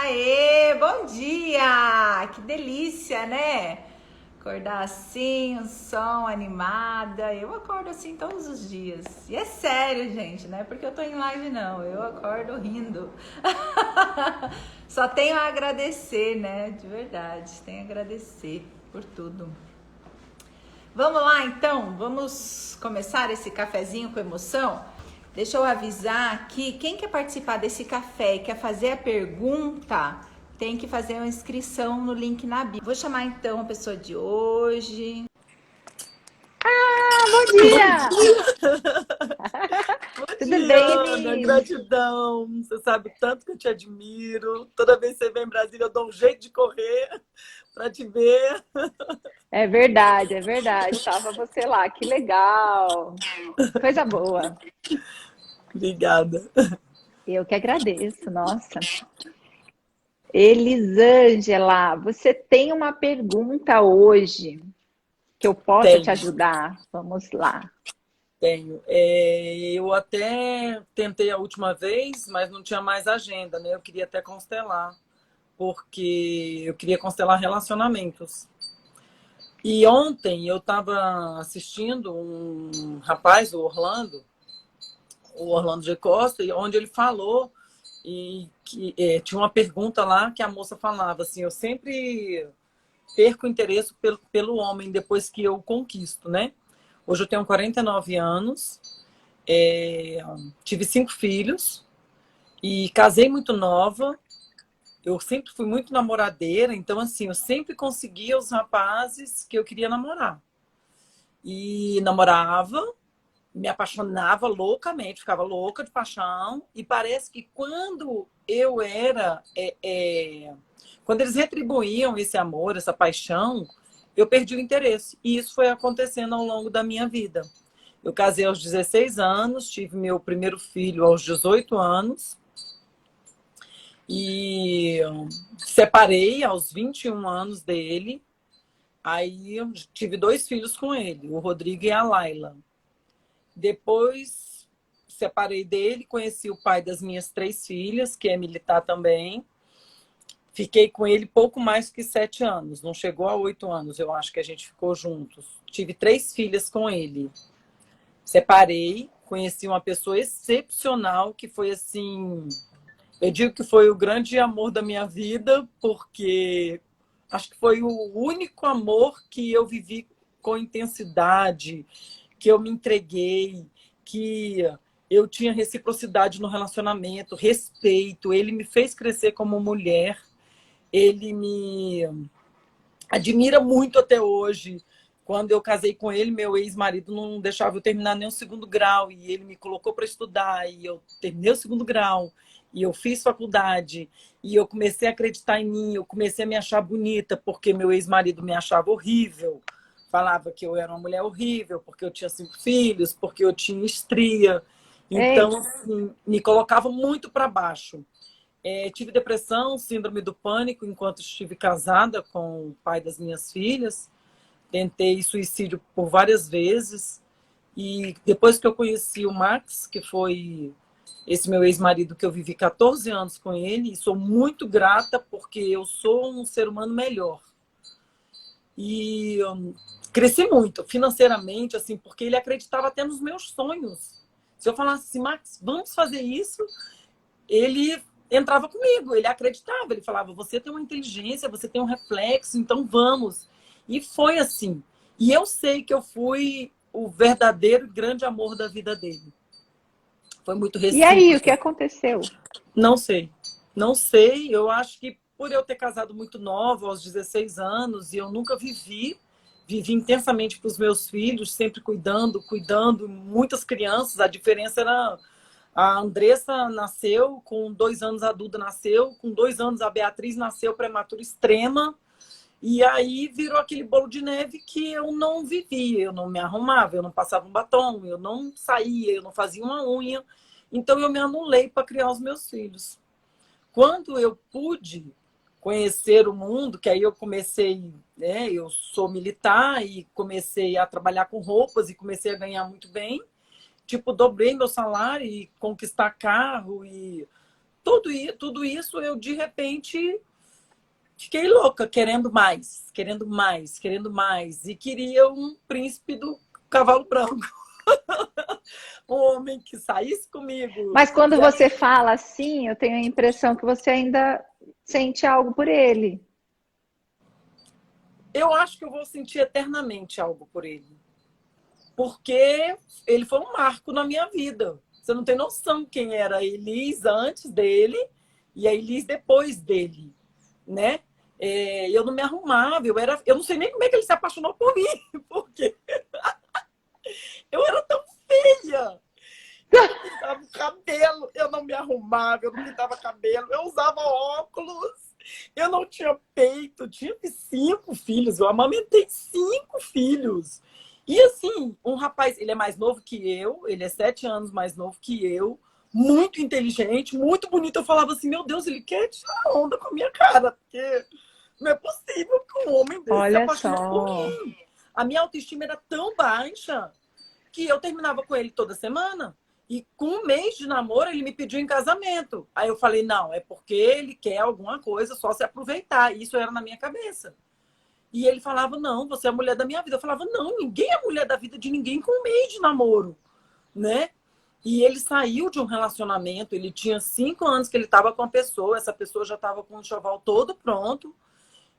Aê, bom dia! Que delícia, né? Acordar assim, um som animada. Eu acordo assim todos os dias. E é sério, gente, não é porque eu tô em live, não. Eu acordo rindo. Só tenho a agradecer, né? De verdade, tenho a agradecer por tudo. Vamos lá, então? Vamos começar esse cafezinho com emoção? Deixa eu avisar aqui, quem quer participar desse café e quer fazer a pergunta, tem que fazer uma inscrição no link na bio. Vou chamar então a pessoa de hoje. Bom dia! Bom Tudo dia, bem, Ana. Eli? Gratidão. Você sabe o tanto que eu te admiro. Toda vez que você vem em Brasília, eu dou um jeito de correr para te ver. É verdade, é verdade. Tava você lá, que legal. Coisa boa. Obrigada. Eu que agradeço, nossa. Elisângela, você tem uma pergunta hoje que eu possa te Tenho, ajudar? Vamos lá. tenho. Eu até tentei a última vez, mas não tinha mais agenda, né? Eu queria até constelar, porque eu queria constelar relacionamentos. E ontem eu estava assistindo um rapaz, o Orlando G. Costa, onde ele falou e que tinha uma pergunta lá que a moça falava assim: eu sempre perco o interesse pelo homem depois que eu conquisto, né? Hoje eu tenho 49 anos, é, tive 5 filhos e casei muito nova. Eu sempre fui muito namoradeira, então assim, eu sempre conseguia os rapazes que eu queria namorar. E namorava, me apaixonava loucamente, ficava louca de paixão, e parece que quando eu era, quando eles retribuíam esse amor, essa paixão, eu perdi o interesse. E isso foi acontecendo ao longo da minha vida. Eu casei aos 16 anos, tive meu primeiro filho aos 18 anos, e separei aos 21 anos dele. Aí eu tive 2 filhos com ele, o Rodrigo e a Laila. Depois separei dele, conheci o pai das minhas 3 filhas, que é militar também. Fiquei com ele pouco mais que 7 anos, não chegou a 8 anos, eu acho que a gente ficou juntos. Tive 3 filhas com ele. Separei, conheci uma pessoa excepcional, que foi assim, eu digo que foi o grande amor da minha vida, porque acho que foi o único amor que eu vivi com intensidade, que eu me entreguei, que eu tinha reciprocidade no relacionamento, respeito. Ele me fez crescer como mulher, ele me admira muito até hoje. Quando eu casei com ele, meu ex-marido não deixava eu terminar nem o segundo grau, e ele me colocou para estudar, e eu terminei o segundo grau, e eu fiz faculdade, e eu comecei a acreditar em mim, eu comecei a me achar bonita, porque meu ex-marido me achava horrível, falava que eu era uma mulher horrível, porque eu tinha 5 filhos, porque eu tinha estria. Então, Eita, assim, me colocava muito para baixo. Tive depressão, síndrome do pânico, enquanto estive casada com o pai das minhas filhas. Tentei suicídio por várias vezes. E depois que eu conheci o Max, que foi esse meu ex-marido, que eu vivi 14 anos com ele, e sou muito grata porque eu sou um ser humano melhor. E cresci muito financeiramente, assim, porque ele acreditava até nos meus sonhos. Se eu falasse assim: Max, vamos fazer isso, ele entrava comigo, ele acreditava, ele falava: você tem uma inteligência, você tem um reflexo, então vamos. E foi assim. E eu sei que eu fui o verdadeiro e grande amor da vida dele. Foi muito e aí, o que recíproco. aconteceu? Não sei. Não sei. Eu acho que por eu ter casado muito nova, aos 16 anos, e eu nunca vivi intensamente para os meus filhos, sempre cuidando, muitas crianças. A diferença era: a Andressa nasceu com 2 anos, a Duda nasceu com 2 anos, a Beatriz nasceu prematura extrema. E aí virou aquele bolo de neve que eu não vivia, eu não me arrumava, eu não passava um batom, eu não saía, eu não fazia uma unha. Então eu me anulei para criar os meus filhos. Quando eu pude conhecer o mundo, que aí eu comecei, né, eu sou militar e comecei a trabalhar com roupas e comecei a ganhar muito bem. Tipo, dobrei meu salário e conquistar carro e tudo isso eu, de repente, fiquei louca, querendo mais, querendo mais, querendo mais. E queria um príncipe do cavalo branco. Um homem que saísse comigo, Mas que quando fizesse... você fala assim, eu tenho a impressão que você ainda sente algo por ele. Eu acho que eu vou sentir eternamente algo por ele. Porque ele foi um marco na minha vida. Você não tem noção quem era a Elis antes dele e a Elis depois dele, né? Eu não me arrumava, eu não sei nem como é que ele se apaixonou por mim, porque eu era tão feia. Eu não pintava o cabelo, eu não me arrumava, eu não pintava cabelo, eu usava óculos, eu não tinha peito, tive 5 filhos, eu amamentei 5 filhos. E assim, um rapaz, ele é mais novo que eu, ele é 7 anos mais novo que eu, muito inteligente, muito bonito. Eu falava assim, meu Deus, ele quer tirar onda com a minha cara, porque não é possível que um homem desse se Olha apaixone por só. mim. A minha autoestima era tão baixa que eu terminava com ele toda semana. E com um mês de namoro, ele me pediu em casamento. Aí eu falei, não, é porque ele quer alguma coisa, só se aproveitar. Isso era na minha cabeça. E ele falava, não, você é a mulher da minha vida. Eu falava, não, ninguém é mulher da vida de ninguém com um mês de namoro, né? E ele saiu de um relacionamento, ele tinha 5 anos que ele estava com a pessoa, essa pessoa já estava com o enxoval todo pronto.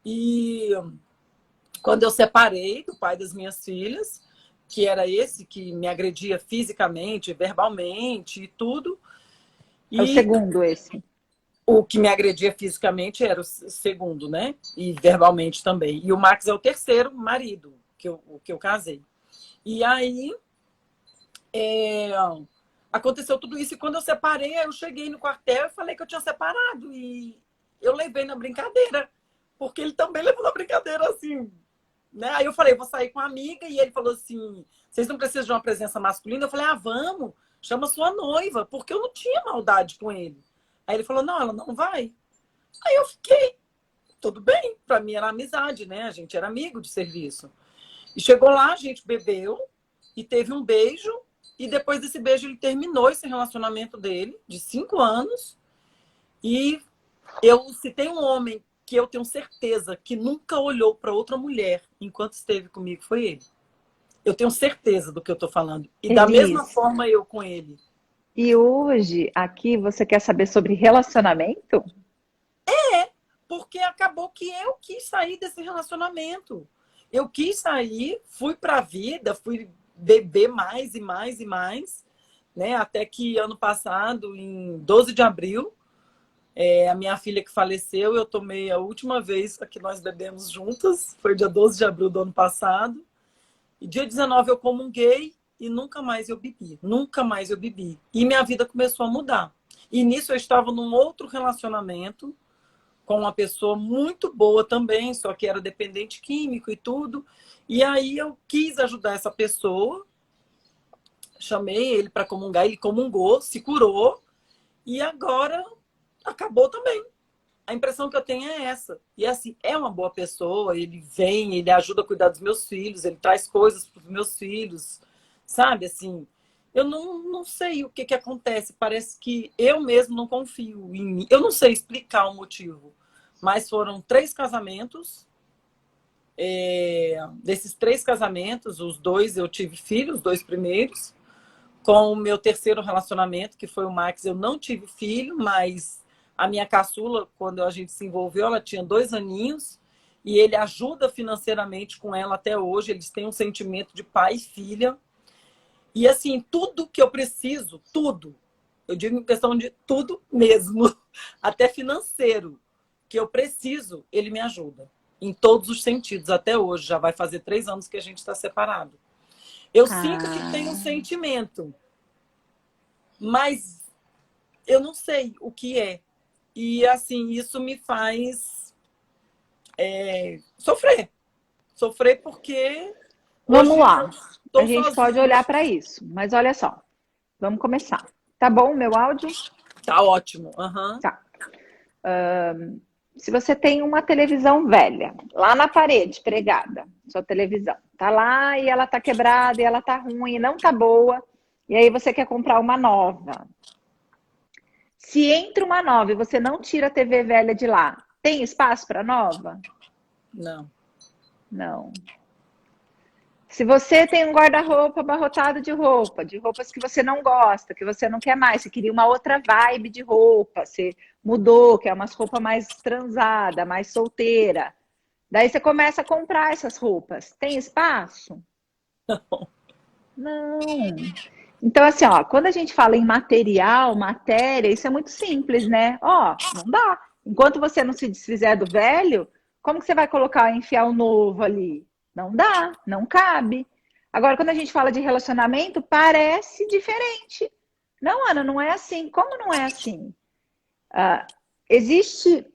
E quando eu separei do pai das minhas filhas, que era esse que me agredia fisicamente, verbalmente e tudo. É o E segundo esse. o que me agredia fisicamente era o segundo, né? E verbalmente também. E o Max é o terceiro marido que eu casei. E aí aconteceu tudo isso. E quando eu separei, eu cheguei no quartel e falei que eu tinha separado. E eu levei na brincadeira. Porque ele também levou na brincadeira, assim, né? Aí eu falei, vou sair com uma amiga, e ele falou assim, vocês não precisam de uma presença masculina? Eu falei, vamos, chama sua noiva, porque eu não tinha maldade com ele. Aí ele falou, não, ela não vai. Aí eu fiquei, tudo bem, pra mim era amizade, né? A gente era amigo de serviço. E chegou lá, a gente bebeu, e teve um beijo, e depois desse beijo ele terminou esse relacionamento dele, de 5 anos, e se tem um homem que eu tenho certeza que nunca olhou para outra mulher enquanto esteve comigo, foi ele. Eu tenho certeza do que eu estou falando. E da mesma Elis, forma eu com ele. e hoje aqui você quer saber sobre relacionamento? Porque acabou que eu quis sair desse relacionamento. Eu quis sair, fui para a vida, fui beber mais e mais e mais, né? Até que ano passado, em 12 de abril, a minha filha que faleceu, eu tomei a última vez que nós bebemos juntas, foi dia 12 de abril do ano passado. E dia 19 eu comunguei e nunca mais eu bebi. Nunca mais eu bebi. E minha vida começou a mudar. E nisso eu estava num outro relacionamento com uma pessoa muito boa também, só que era dependente químico e tudo. E aí eu quis ajudar essa pessoa, chamei ele para comungar, ele comungou, se curou e agora acabou também. A impressão que eu tenho é essa. E assim, é uma boa pessoa, ele vem, ele ajuda a cuidar dos meus filhos, ele traz coisas para os meus filhos, sabe? Assim, eu não sei o que acontece, parece que eu mesmo não confio em mim. Eu não sei explicar o motivo, mas foram 3 casamentos. Desses 3 casamentos, os 2 eu tive filhos, os 2 primeiros. Com o meu terceiro relacionamento, que foi o Max, eu não tive filho, mas a minha caçula, quando a gente se envolveu, ela tinha 2 aninhos e ele ajuda financeiramente com ela até hoje. Eles têm um sentimento de pai e filha. E assim, tudo que eu preciso, tudo, eu digo em questão de tudo mesmo, até financeiro, que eu preciso, ele me ajuda. Em todos os sentidos, até hoje. Já vai fazer 3 anos que a gente está separado. Eu sinto que tem um sentimento, mas eu não sei o que é. E, assim, isso me faz sofrer. Sofrer porque Vamos hoje lá. eu A estou gente pode olhar sozinha. para isso. Mas olha só. Vamos começar. Tá bom o meu áudio? Tá ótimo. Uhum. Tá. Se você tem uma televisão velha, lá na parede, pregada, sua televisão, tá lá e ela tá quebrada, e ela tá ruim, e não tá boa, e aí você quer comprar uma nova. Se entra uma nova e você não tira a TV velha de lá, tem espaço para nova? Não. Não. Se você tem um guarda-roupa abarrotado de roupa, de roupas que você não gosta, que você não quer mais, você queria uma outra vibe de roupa, você mudou, quer umas roupas mais transada, mais solteira. Daí você começa a comprar essas roupas. Tem espaço? Não. Então, assim, ó, quando a gente fala em material, matéria, isso é muito simples, né? Ó, não dá. Enquanto você não se desfizer do velho, como que você vai colocar, enfiar o novo ali? Não dá, não cabe. Agora, quando a gente fala de relacionamento, parece diferente. Não, Ana, não é assim. Como não é assim? Ah, existe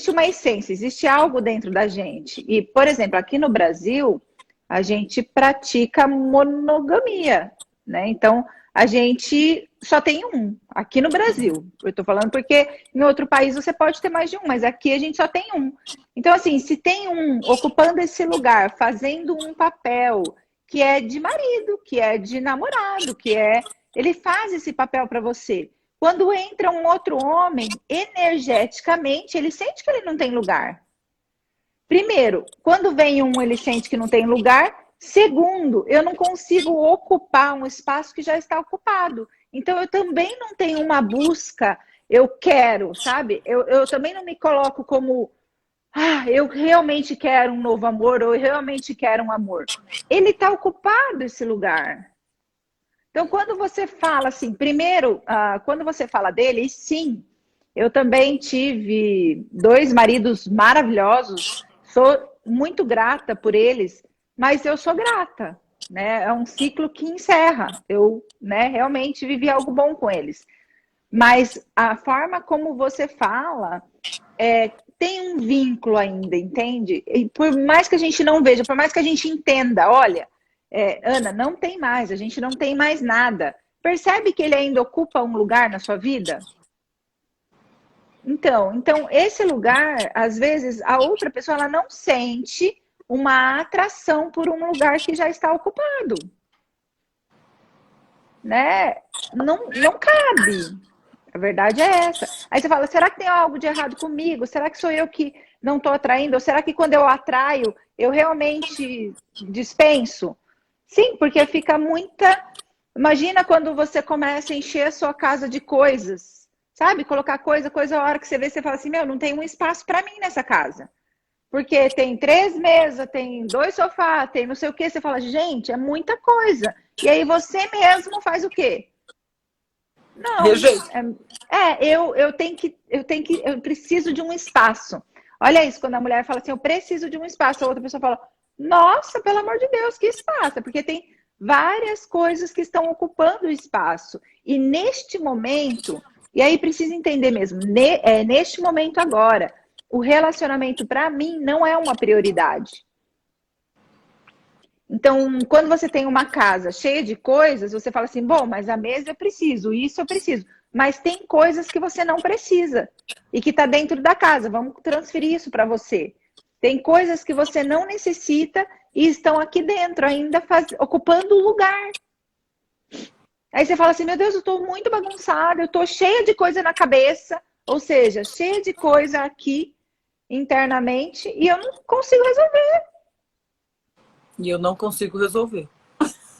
uma essência, existe algo dentro da gente. E, por exemplo, aqui no Brasil, a gente pratica monogamia, né? Então, a gente só tem um, aqui no Brasil. Eu estou falando porque em outro país você pode ter mais de um, mas aqui a gente só tem um. Então, assim, se tem um ocupando esse lugar, fazendo um papel que é de marido, que é de namorado, que é. Ele faz esse papel para você. Quando entra um outro homem, energeticamente, ele sente que ele não tem lugar. Primeiro, quando vem um, ele sente que não tem lugar. Segundo, eu não consigo ocupar um espaço que já está ocupado. Então, eu também não tenho uma busca, eu quero, sabe? Eu também não me coloco como, eu realmente quero um novo amor, ou eu realmente quero um amor. Ele está ocupado esse lugar. Então, quando você fala assim, primeiro, quando você fala dele, e sim, eu também tive 2 maridos maravilhosos, sou muito grata por eles, mas eu sou grata, né? É um ciclo que encerra. Eu, né, realmente vivi algo bom com eles. Mas a forma como você fala tem um vínculo ainda, entende? E por mais que a gente não veja, por mais que a gente entenda, olha, Ana, não tem mais, a gente não tem mais nada. Percebe que ele ainda ocupa um lugar na sua vida? Então esse lugar, às vezes, a outra pessoa ela não sente uma atração por um lugar que já está ocupado, né? Não cabe. A verdade é essa. Aí você fala, será que tem algo de errado comigo? Será que sou eu que não estou atraindo? Ou será que quando eu atraio, eu realmente dispenso? Sim, porque fica muita. Imagina quando você começa a encher a sua casa de coisas, sabe? Colocar coisa, a hora que você vê, você fala assim: meu, não tem um espaço para mim nessa casa. Porque tem 3 mesas, tem 2 sofás, tem não sei o quê. Você fala, gente, é muita coisa. E aí você mesmo faz o quê? Não, Rejeito. eu preciso de um espaço. Olha isso, quando a mulher fala assim, eu preciso de um espaço, a outra pessoa fala, nossa, pelo amor de Deus, que espaço? Porque tem várias coisas que estão ocupando o espaço. E neste momento, e aí precisa entender mesmo, neste momento agora, o relacionamento para mim não é uma prioridade. Então, quando você tem uma casa cheia de coisas, você fala assim, bom, mas a mesa eu preciso, isso eu preciso. Mas tem coisas que você não precisa e que está dentro da casa. Vamos transferir isso para você. Tem coisas que você não necessita e estão aqui dentro, ainda ocupando o lugar. Aí você fala assim, meu Deus, eu estou muito bagunçada, eu estou cheia de coisa na cabeça, ou seja, cheia de coisa aqui internamente e eu não consigo resolver. E eu não consigo resolver.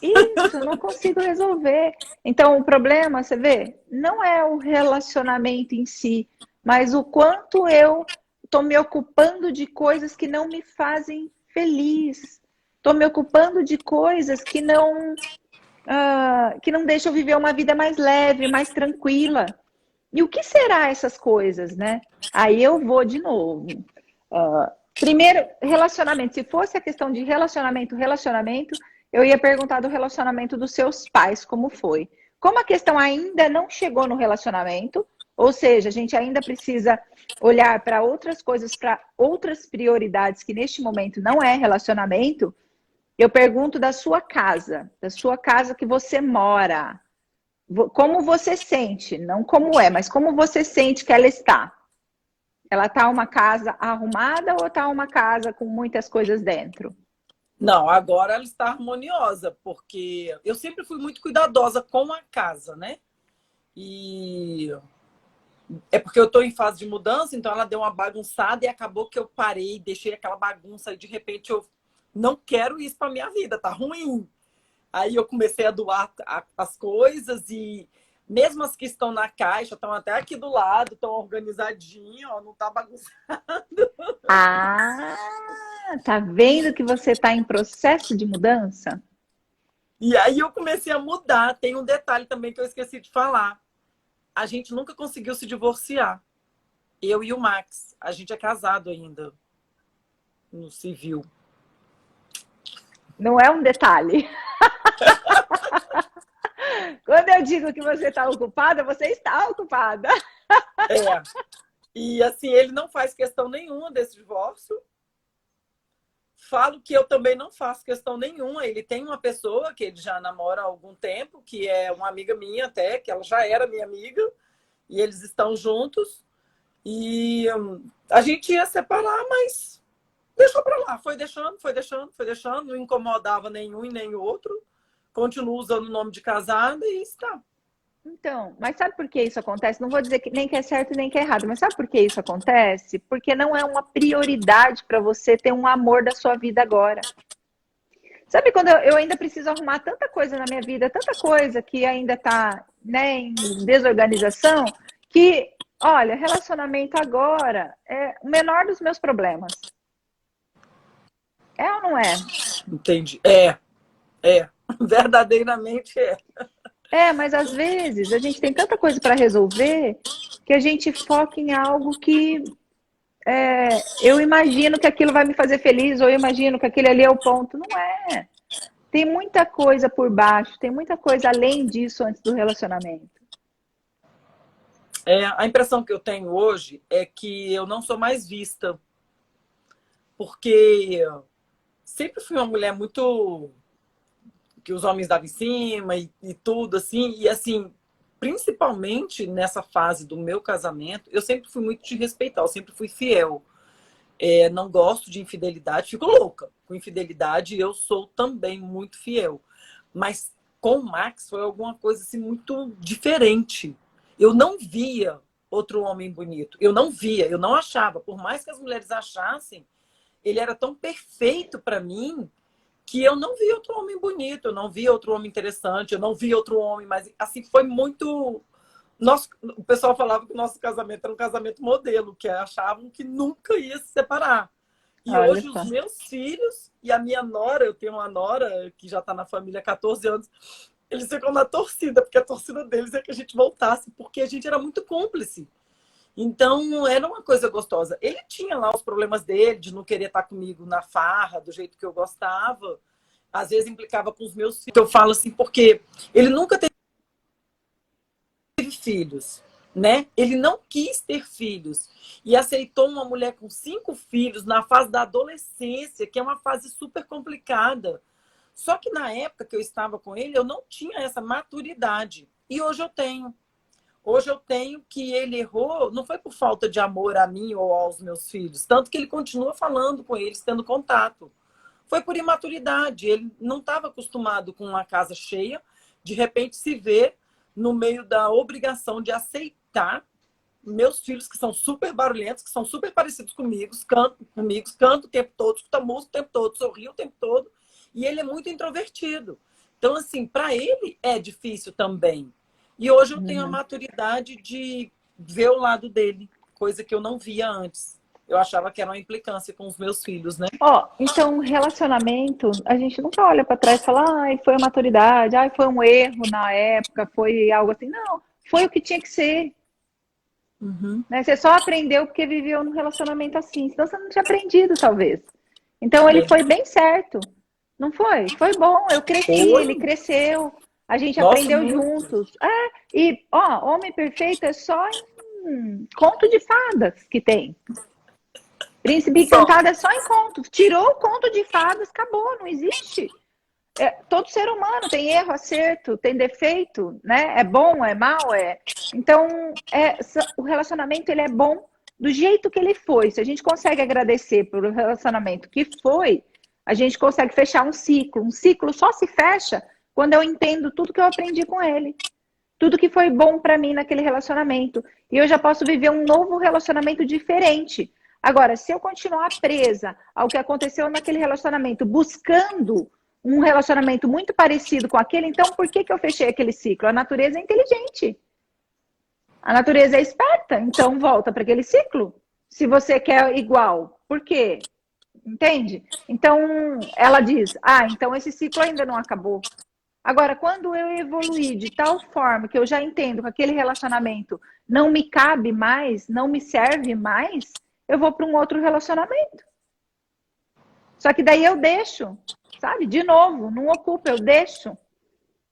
Isso, eu não consigo resolver. Então, o problema, você vê, não é o relacionamento em si, mas o quanto eu estou me ocupando de coisas que não me fazem feliz. Estou me ocupando de coisas que não deixam eu viver uma vida mais leve, mais tranquila. E o que será essas coisas, né? Aí eu vou de novo. Primeiro, relacionamento. Se fosse a questão de relacionamento, eu ia perguntar do relacionamento dos seus pais, como foi. Como a questão ainda não chegou no relacionamento, ou seja, a gente ainda precisa olhar para outras coisas, para outras prioridades que neste momento não é relacionamento, eu pergunto da sua casa que você mora. Como você sente, não como é, mas como você sente que ela está? Ela está uma casa arrumada ou está uma casa com muitas coisas dentro? Não, agora ela está harmoniosa, porque eu sempre fui muito cuidadosa com a casa, né? E É porque eu estou em fase de mudança, então ela deu uma bagunçada e acabou que eu parei, deixei aquela bagunça e de repente eu não quero isso para minha vida, tá ruim. Aí eu comecei a doar as coisas e mesmo as que estão na caixa, estão até aqui do lado, estão organizadinho, ó, não tá bagunçado. Ah, tá vendo que você está em processo de mudança? E aí eu comecei a mudar. Tem um detalhe também que eu esqueci de falar. A gente nunca conseguiu se divorciar. Eu e o Max. A gente é casado ainda no civil. Não é um detalhe. Quando eu digo que você está ocupada, você está ocupada. É. E assim, ele não faz questão nenhuma desse divórcio. Falo que eu também não faço questão nenhuma. Ele tem uma pessoa que ele já namora há algum tempo, que é uma amiga minha até, que ela já era minha amiga, e eles estão juntos. E a gente ia separar, mas deixou pra lá. Foi deixando, foi deixando, foi deixando. Não incomodava nenhum e nem outro. Continuo usando o nome de casada e está. Então, mas sabe por que isso acontece? Não vou dizer que nem que é certo nem que é errado, mas sabe por que isso acontece? Porque não é uma prioridade para você ter um amor da sua vida agora. Sabe quando eu ainda preciso arrumar tanta coisa na minha vida, tanta coisa que ainda está, né, em desorganização, que, olha, relacionamento agora é o menor dos meus problemas. É ou não é? Entendi. É. Verdadeiramente é. É, mas às vezes a gente tem tanta coisa para resolver que a gente foca em algo que eu imagino que aquilo vai me fazer feliz, ou eu imagino que aquele ali é o ponto. Não é. Tem muita coisa por baixo, tem muita coisa além disso antes do relacionamento. A impressão que eu tenho hoje é que eu não sou mais vista. Porque sempre fui uma mulher muito que os homens davam em cima e tudo, assim. E, assim, principalmente nessa fase do meu casamento, eu sempre fui muito de respeitar, eu sempre fui fiel. Não gosto de infidelidade, fico louca com infidelidade e eu sou também muito fiel. Mas com o Max foi alguma coisa assim, muito diferente. Eu não via outro homem bonito. Eu não via, eu não achava. Por mais que as mulheres achassem, ele era tão perfeito para mim que eu não vi outro homem bonito, eu não vi outro homem interessante, eu não vi outro homem, mas assim, foi muito... O pessoal falava que o nosso casamento era um casamento modelo, que achavam que nunca ia se separar. E Olha hoje só. os meus filhos e a minha nora, eu tenho uma nora que já está na família há 14 anos, eles ficam na torcida, porque a torcida deles é que a gente voltasse, porque a gente era muito cúmplice. Então, era uma coisa gostosa. Ele tinha lá os problemas dele, de não querer estar comigo na farra, do jeito que eu gostava. Às vezes implicava com os meus filhos. Eu falo assim, porque ele nunca teve filhos, né? Ele não quis ter filhos. E aceitou uma mulher com 5 filhos na fase da adolescência, que é uma fase super complicada. Só que na época que eu estava com ele, eu não tinha essa maturidade. E hoje eu tenho. Hoje eu tenho que ele errou, não foi por falta de amor a mim ou aos meus filhos, tanto que ele continua falando com eles, tendo contato. Foi por imaturidade, ele não estava acostumado com uma casa cheia, de repente se vê no meio da obrigação de aceitar meus filhos, que são super barulhentos, que são super parecidos comigo, cantam o tempo todo, escutam música o tempo todo, sorriam o tempo todo, e ele é muito introvertido. Então, assim, para ele é difícil também. E hoje eu tenho a maturidade de ver o lado dele, coisa que eu não via antes. Eu achava que era uma implicância com os meus filhos, né? Ó, então, relacionamento, a gente nunca olha para trás e fala, ai, foi a maturidade, ai, foi um erro na época, foi algo assim. Não, foi o que tinha que ser. Uhum. Né? Você só aprendeu porque viveu num relacionamento assim, senão você não tinha aprendido, talvez. Então, ele foi bem certo. Não foi? Foi bom, eu cresci, ele Foi. cresceu, a gente Nossa, aprendeu muito. juntos. E, ó, Homem Perfeito é só em conto de fadas que tem. Príncipe Só. Encantado é só em conto. Tirou o conto de fadas, acabou, não existe. Todo ser humano tem erro, acerto, tem defeito, né? É bom, é mal, é. Então, o relacionamento ele é bom do jeito que ele foi. Se a gente consegue agradecer pelo relacionamento que foi, a gente consegue fechar um ciclo. Um ciclo só se fecha quando eu entendo tudo que eu aprendi com ele. tudo que foi bom para mim naquele relacionamento. E eu já posso viver um novo relacionamento diferente. Agora, se eu continuar presa ao que aconteceu naquele relacionamento, buscando um relacionamento muito parecido com aquele, então por que eu fechei aquele ciclo? A natureza é inteligente. A natureza é esperta, então volta para aquele ciclo. Se você quer igual, por quê? Entende? Então, ela diz, então esse ciclo ainda não acabou. Agora, quando eu evoluir de tal forma que eu já entendo que aquele relacionamento não me cabe mais, não me serve mais, eu vou para um outro relacionamento. Só que daí eu deixo, sabe? De novo, não ocupa, eu deixo.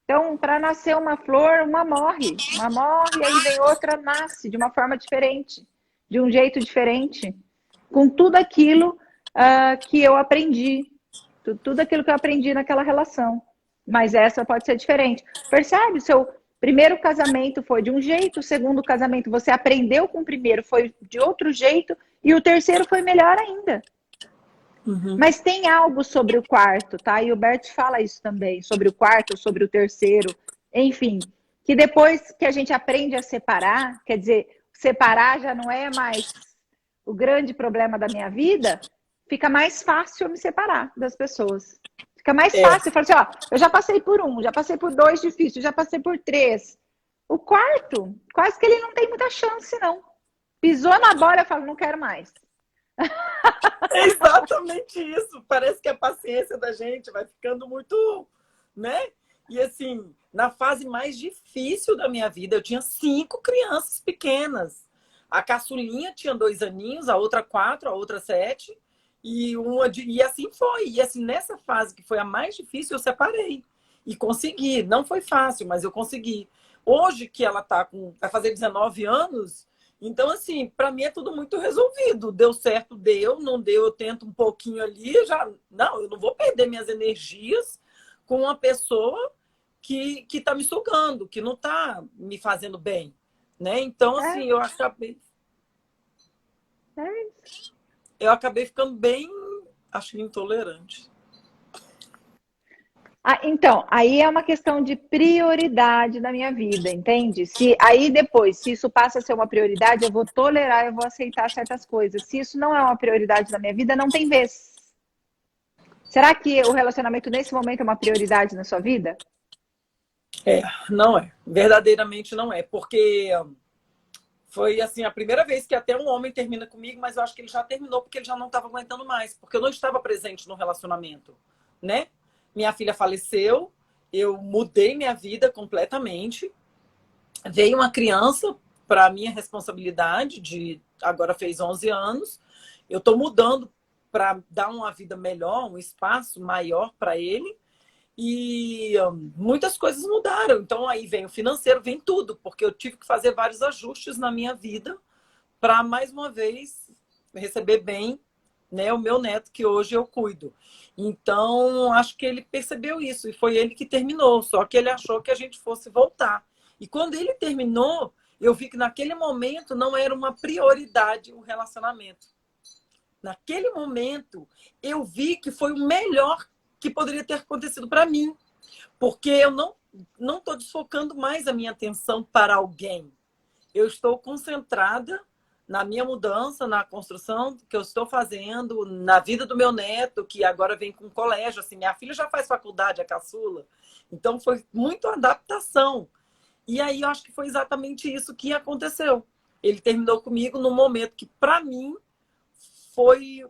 Então, para nascer uma flor, uma morre, aí vem outra, nasce de uma forma diferente, de um jeito diferente, com tudo aquilo que eu aprendi, tudo aquilo que eu aprendi naquela relação. Mas essa pode ser diferente. Percebe? O seu primeiro casamento foi de um jeito, o segundo casamento você aprendeu com o primeiro, foi de outro jeito, e o terceiro foi melhor ainda. Uhum. Mas tem algo sobre o quarto, tá? E o Bert fala isso também, sobre o quarto, sobre o terceiro, enfim, que depois que a gente aprende a separar, quer dizer, separar já não é mais o grande problema da minha vida, fica mais fácil eu me separar das pessoas. Fica mais fácil. Eu falo assim, eu já passei por um, já passei por dois difíceis, já passei por três. O quarto, quase que ele não tem muita chance, não. Pisou na bola, eu falo, não quero mais. É exatamente isso. Parece que a paciência da gente vai ficando muito, né? E assim, na fase mais difícil da minha vida, eu tinha 5 crianças pequenas. A caçulinha tinha 2 aninhos, a outra 4, a outra 7. E assim foi. E assim, nessa fase que foi a mais difícil, eu separei. E consegui. Não foi fácil, mas eu consegui. Hoje que ela vai fazer 19 anos, então assim, para mim é tudo muito resolvido. Deu certo, deu, não deu, eu tento um pouquinho ali, não, eu não vou perder minhas energias com uma pessoa que tá me sugando, que não tá me fazendo bem, né? Então assim, eu acabei ficando bem, acho que intolerante. Então, aí é uma questão de prioridade na minha vida, entende? Aí depois, se isso passa a ser uma prioridade, eu vou tolerar, eu vou aceitar certas coisas. Se isso não é uma prioridade na minha vida, não tem vez. Será que o relacionamento nesse momento é uma prioridade na sua vida? Não é. Verdadeiramente não é. Porque foi assim, a primeira vez que até um homem termina comigo, mas eu acho que ele já terminou porque ele já não estava aguentando mais, porque eu não estava presente no relacionamento, né? Minha filha faleceu, eu mudei minha vida completamente. Veio uma criança para minha responsabilidade, agora fez 11 anos. Eu estou mudando para dar uma vida melhor, um espaço maior para ele. E muitas coisas mudaram. Então aí vem o financeiro, vem tudo, porque eu tive que fazer vários ajustes na minha vida para, mais uma vez, receber bem, né, o meu neto, que hoje eu cuido. Então, acho que ele percebeu isso e foi ele que terminou. Só que ele achou que a gente fosse voltar. E quando ele terminou, eu vi que naquele momento não era uma prioridade o relacionamento. Naquele momento, eu vi que foi o melhor que poderia ter acontecido para mim. Porque eu não estou desfocando mais a minha atenção para alguém. Eu estou concentrada na minha mudança, na construção que eu estou fazendo, na vida do meu neto, que agora vem com colégio. Assim, minha filha já faz faculdade, a caçula. Então, foi muito adaptação. E aí, eu acho que foi exatamente isso que aconteceu. Ele terminou comigo num momento que, para mim, foi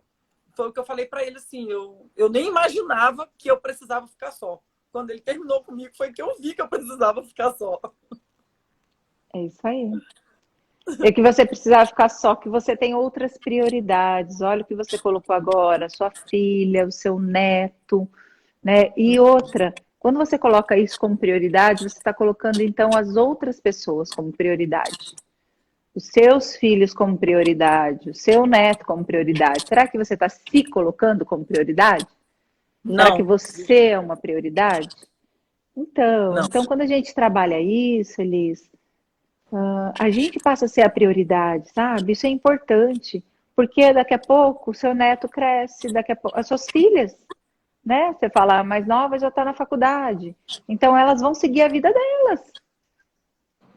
o que eu falei para ele, assim, eu nem imaginava que eu precisava ficar só. Quando ele terminou comigo, foi que eu vi que eu precisava ficar só. É isso aí. É que você precisava ficar só, que você tem outras prioridades. Olha o que você colocou agora, sua filha, o seu neto, né? E outra, quando você coloca isso como prioridade, você está colocando, então, as outras pessoas como prioridade. Os seus filhos como prioridade, o seu neto como prioridade. Será que você está se colocando como prioridade? Não. Será que você é uma prioridade? Não. Então quando a gente trabalha isso, Elis, a gente passa a ser a prioridade, sabe? Isso é importante, porque daqui a pouco o seu neto cresce, daqui a pouco as suas filhas, né? Você fala, a mais nova já está na faculdade, então elas vão seguir a vida delas.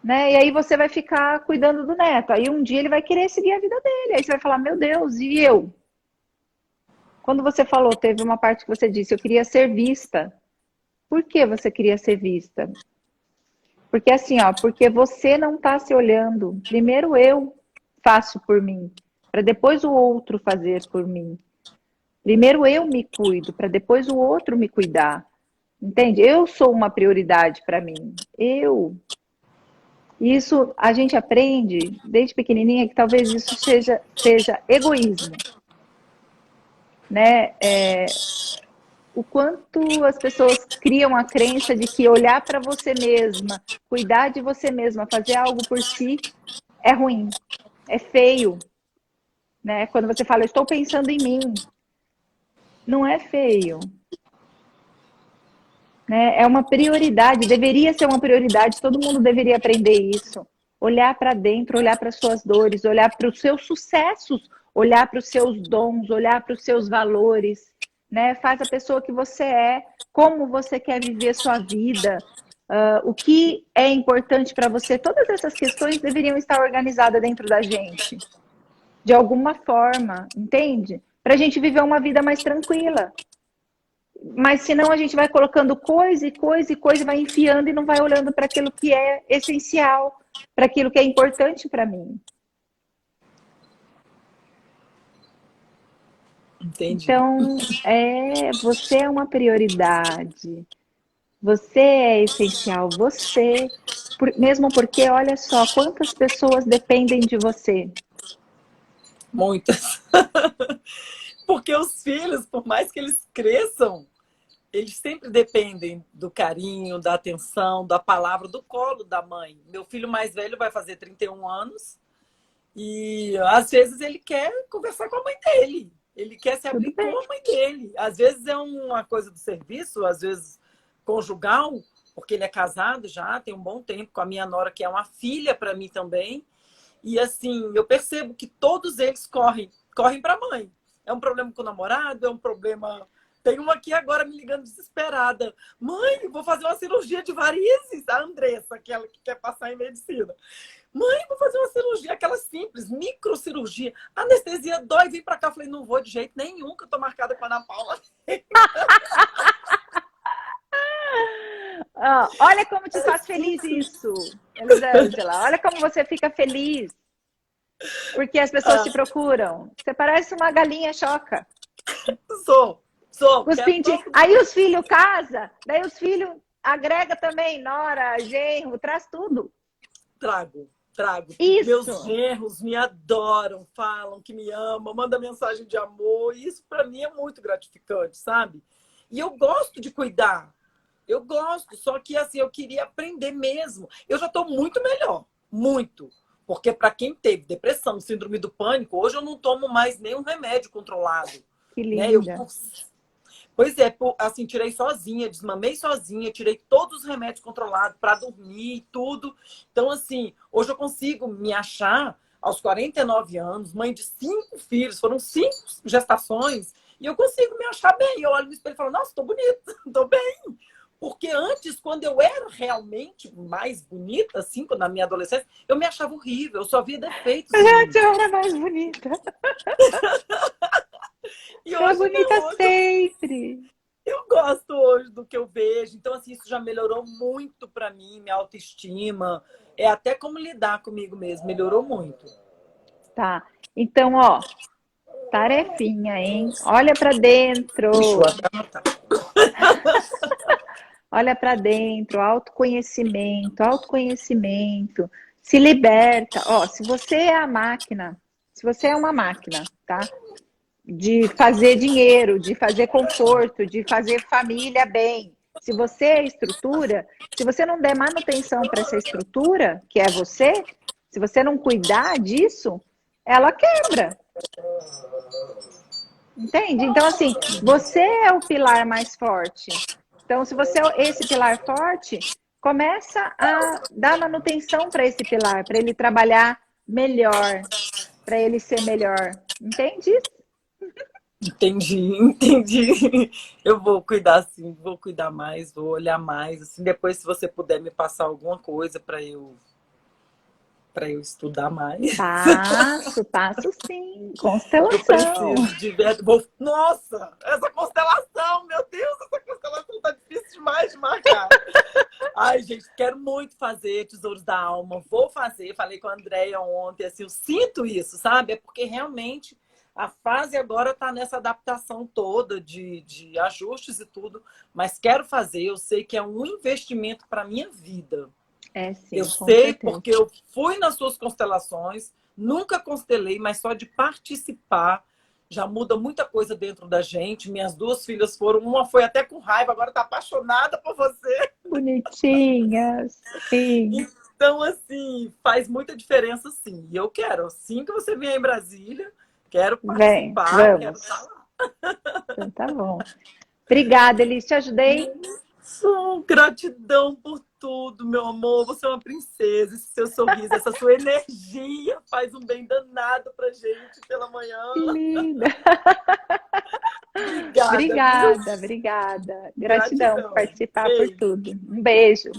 né? E aí você vai ficar cuidando do neto. Aí um dia ele vai querer seguir a vida dele. Aí você vai falar, meu Deus, e eu? Quando você falou, teve uma parte que você disse, eu queria ser vista. Por que você queria ser vista? Porque assim, ó, porque você não está se olhando. Primeiro eu faço por mim, para depois o outro fazer por mim. Primeiro eu me cuido, para depois o outro me cuidar. Entende? Eu sou uma prioridade para mim. Eu. Isso a gente aprende desde pequenininha que talvez isso seja egoísmo, né? O quanto as pessoas criam a crença de que olhar para você mesma, cuidar de você mesma, fazer algo por si é ruim, é feio, né? Quando você fala, eu estou pensando em mim, não é feio, né? É uma prioridade, deveria ser uma prioridade, todo mundo deveria aprender isso. Olhar para dentro, olhar para suas dores, olhar para os seus sucessos, olhar para os seus dons, olhar para os seus valores, né? Faz a pessoa que você é, como você quer viver sua vida, o que é importante para você. Todas essas questões deveriam estar organizadas dentro da gente, de alguma forma, entende? Para a gente viver uma vida mais tranquila. Mas senão a gente vai colocando coisa e coisa e coisa, vai enfiando e não vai olhando para aquilo que é essencial, para aquilo que é importante para mim. Entendi. Então, você é uma prioridade, você é essencial, mesmo porque, olha só, quantas pessoas dependem de você. Muitas. Porque os filhos, por mais que eles cresçam, eles sempre dependem do carinho, da atenção, da palavra, do colo da mãe. Meu filho mais velho vai fazer 31 anos e às vezes ele quer conversar com a mãe dele. Ele quer se Tudo abrir com bem. a mãe dele. Às vezes é uma coisa do serviço, às vezes conjugal, porque ele é casado já, tem um bom tempo com a minha nora, que é uma filha para mim também. E assim, eu percebo que todos eles correm para a mãe. É um problema com o namorado, é um problema. Tem uma aqui agora me ligando desesperada. Mãe, vou fazer uma cirurgia de varizes. A Andressa, aquela que quer passar em medicina. Mãe, vou fazer uma cirurgia, aquela simples, microcirurgia. Anestesia dói, vem pra cá. Eu falei, não vou de jeito nenhum, que eu tô marcada com a Ana Paula. Olha como te faz feliz isso, Elisângela. Olha como você fica feliz. Porque as pessoas te procuram. Você parece uma galinha choca. Sou. Aí os filhos casam, daí os filhos agrega também, nora, genro, traz tudo. Trago. Isso. Meus genros me adoram, falam que me amam, mandam mensagem de amor. E isso para mim é muito gratificante, sabe? E eu gosto de cuidar. Eu gosto, só que assim, eu queria aprender mesmo. Eu já estou muito melhor, muito. Porque para quem teve depressão, síndrome do pânico, hoje eu não tomo mais nenhum remédio controlado. Que Né? linda. Pois é, assim, tirei sozinha, desmamei sozinha, tirei todos os remédios controlados para dormir e tudo. Então, assim, hoje eu consigo me achar aos 49 anos, mãe de 5 filhos, foram 5 gestações, e eu consigo me achar bem. Eu olho no espelho e falo, nossa, tô bonita, tô bem. Porque antes, quando eu era realmente mais bonita, assim, na minha adolescência, eu me achava horrível, eu só via defeitos. Antes eu era mais bonita. E Tô hoje, bonita não, sempre. eu gosto hoje do que eu vejo. Então, assim, isso já melhorou muito para mim, minha autoestima. É até como lidar comigo mesmo, melhorou muito. Tá. Então, ó, tarefinha, hein? Olha pra dentro. Deixa eu até anotar. Olha pra dentro, autoconhecimento, autoconhecimento. Se liberta. Ó, se você é a máquina, se você é uma máquina, tá? De fazer dinheiro, de fazer conforto, de fazer família bem. Se você é estrutura, se você não der manutenção para essa estrutura, que é você, se você não cuidar disso, ela quebra. Entende? Então, assim, você é o pilar mais forte. Então, se você é esse pilar forte, começa a dar manutenção para esse pilar, para ele trabalhar melhor, para ele ser melhor. Entende isso? Entendi. Eu vou cuidar assim, vou cuidar mais, vou olhar mais. Assim, depois, se você puder me passar alguma coisa para eu para eu estudar mais. Passo sim. Eu Constelação. preciso de verdade. Nossa, essa constelação, meu Deus, essa constelação tá difícil demais de marcar. Ai, gente, quero muito fazer Tesouros da Alma. Vou fazer, falei com a Andréia ontem, assim, eu sinto isso, sabe? É porque realmente a fase agora tá nessa adaptação toda de ajustes e tudo, mas quero fazer, eu sei que é um investimento para minha vida. É sim, Eu com sei certeza. porque eu fui nas suas constelações, nunca constelei, mas só de participar já muda muita coisa dentro da gente. Minhas duas filhas foram, uma foi até com raiva, agora está apaixonada por você. Bonitinhas. Sim. Então, assim, faz muita diferença, sim. E eu quero, assim que você vier em Brasília, quero Vem, participar, quero vamos. estar lá. Então tá bom. Obrigada, Elis. Te ajudei? Gratidão por tudo, meu amor. Você é uma princesa. Esse seu sorriso, essa sua energia faz um bem danado pra gente pela manhã. Que linda. Obrigada, viu? Obrigada. Gratidão por Gratidão. participar por Beijo. tudo. Um beijo.